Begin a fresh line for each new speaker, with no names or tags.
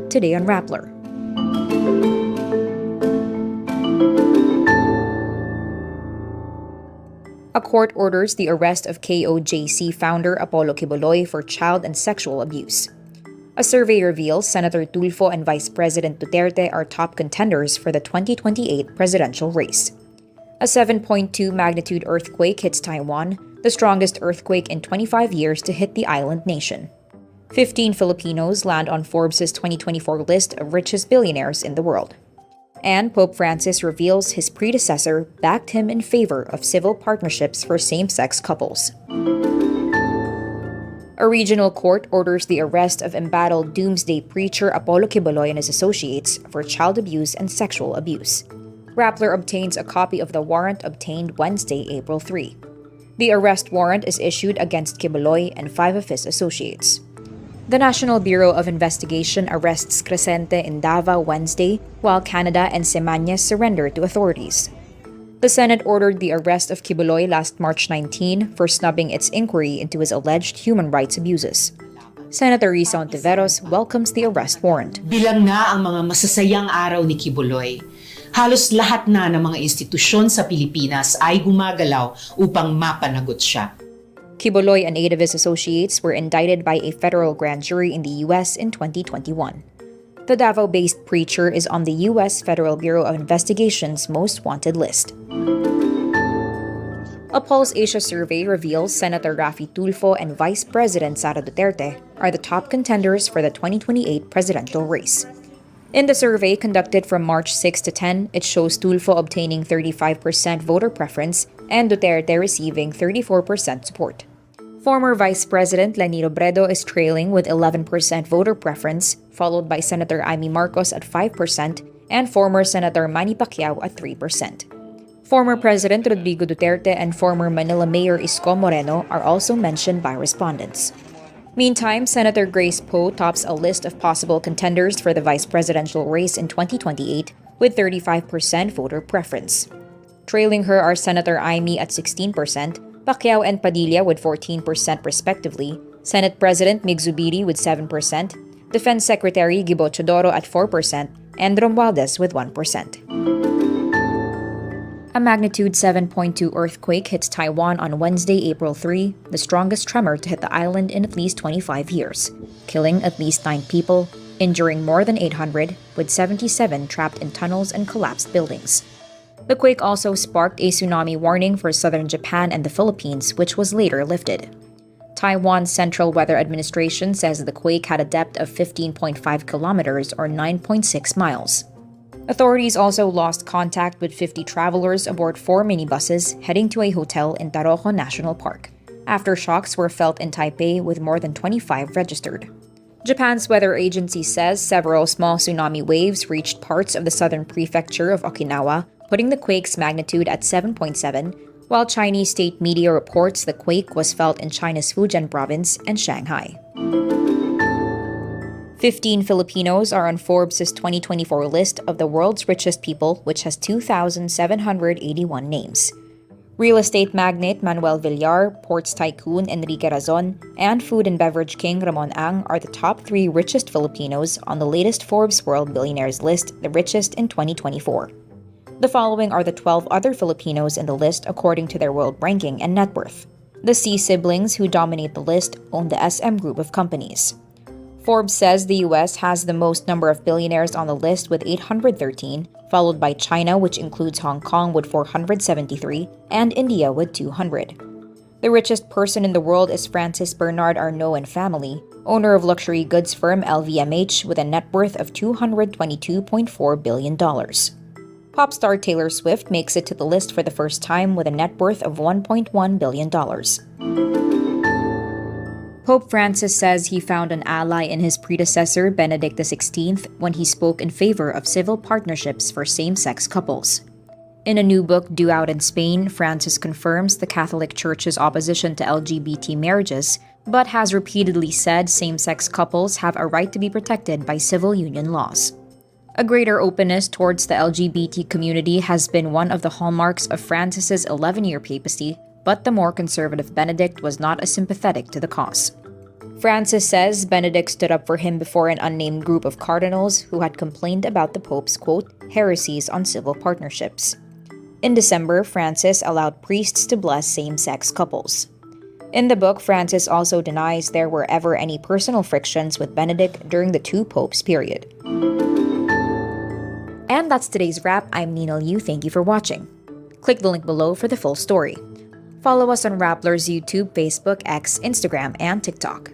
Today on Rappler. A court orders the arrest of KOJC founder Apollo Quiboloy for child and sexual abuse. A survey reveals Senator Tulfo and Vice President Duterte are top contenders for the 2028 presidential race. A 7.2 magnitude earthquake hits Taiwan, the strongest earthquake in 25 years to hit the island nation. 15 Filipinos land on Forbes' 2024 list of richest billionaires in the world. And Pope Francis reveals his predecessor backed him in favor of civil partnerships for same-sex couples. A regional court orders the arrest of embattled doomsday preacher Apollo Quiboloy and his associates for child abuse and sexual abuse. Rappler obtains a copy of the warrant obtained Wednesday, April 3. The arrest warrant is issued against Quiboloy and 5 of his associates. The National Bureau of Investigation arrests Crescente in Davao Wednesday, while Canada and Semañas surrender to authorities. The Senate ordered the arrest of Quiboloy last March 19 for snubbing its inquiry into his alleged human rights abuses. Senator Risa Ontiveros welcomes the arrest warrant.
Bilang na ang mga masasayang araw ni Quiboloy, halos lahat na ng mga institusyon sa Pilipinas ay gumagalaw upang mapanagot siya.
Quiboloy and 8 of his associates were indicted by a federal grand jury in the U.S. in 2021. The Davao-based preacher is on the U.S. Federal Bureau of Investigation's most wanted list. A Pulse Asia survey reveals Senator Raffy Tulfo and Vice President Sara Duterte are the top contenders for the 2028 presidential race. In the survey conducted from March 6 to 10, it shows Tulfo obtaining 35% voter preference and Duterte receiving 34% support. Former Vice President Leni Robredo is trailing with 11% voter preference, followed by Senator Amy Marcos at 5% and former Senator Manny Pacquiao at 3%. Former President Rodrigo Duterte and former Manila Mayor Isko Moreno are also mentioned by respondents. Meantime, Senator Grace Poe tops a list of possible contenders for the vice presidential race in 2028 with 35% voter preference. Trailing her are Senator Amy at 16%, Pacquiao and Padilla with 14% respectively, Senate President Mig Zubiri with 7%, Defense Secretary Gibo Chodoro at 4%, and Romualdez with 1%. A magnitude 7.2 earthquake hits Taiwan on Wednesday, April 3, the strongest tremor to hit the island in at least 25 years, killing at least 9 people, injuring more than 800, with 77 trapped in tunnels and collapsed buildings. The quake also sparked a tsunami warning for southern Japan and the Philippines, which was later lifted. Taiwan's Central Weather Administration says the quake had a depth of 15.5 kilometers or 9.6 miles. Authorities also lost contact with 50 travelers aboard 4 minibuses heading to a hotel in Taroco National Park. Aftershocks were felt in Taipei with more than 25 registered. Japan's weather agency says several small tsunami waves reached parts of the southern prefecture of Okinawa, putting the quake's magnitude at 7.7, while Chinese state media reports the quake was felt in China's Fujian province and Shanghai. 15 Filipinos are on Forbes' 2024 list of the world's richest people, which has 2,781 names. Real estate magnate Manuel Villar, ports tycoon Enrique Razon, and food and beverage king Ramon Ang are the top 3 richest Filipinos on the latest Forbes World Billionaires list, the richest in 2024. The following are the 12 other Filipinos in the list according to their world ranking and net worth. The C siblings who dominate the list own the SM group of companies. Forbes says the US has the most number of billionaires on the list with 813, followed by China, which includes Hong Kong with 473, and India with 200. The richest person in the world is Francis Bernard Arnault and family, owner of luxury goods firm LVMH with a net worth of $222.4 billion. Pop star Taylor Swift makes it to the list for the first time with a net worth of $1.1 billion. Pope Francis says he found an ally in his predecessor, Benedict XVI, when he spoke in favor of civil partnerships for same-sex couples. In a new book due out in Spain, Francis confirms the Catholic Church's opposition to LGBT marriages, but has repeatedly said same-sex couples have a right to be protected by civil union laws. A greater openness towards the LGBT community has been one of the hallmarks of Francis's 11-year papacy, but the more conservative Benedict was not as sympathetic to the cause. Francis says Benedict stood up for him before an unnamed group of cardinals who had complained about the Pope's, quote, heresies on civil partnerships. In December, Francis allowed priests to bless same-sex couples. In the book, Francis also denies there were ever any personal frictions with Benedict during the two popes period. And that's today's wrap. I'm Nina Liu. Thank you for watching. Click the link below for the full story. Follow us on Rappler's YouTube, Facebook, X, Instagram, and TikTok.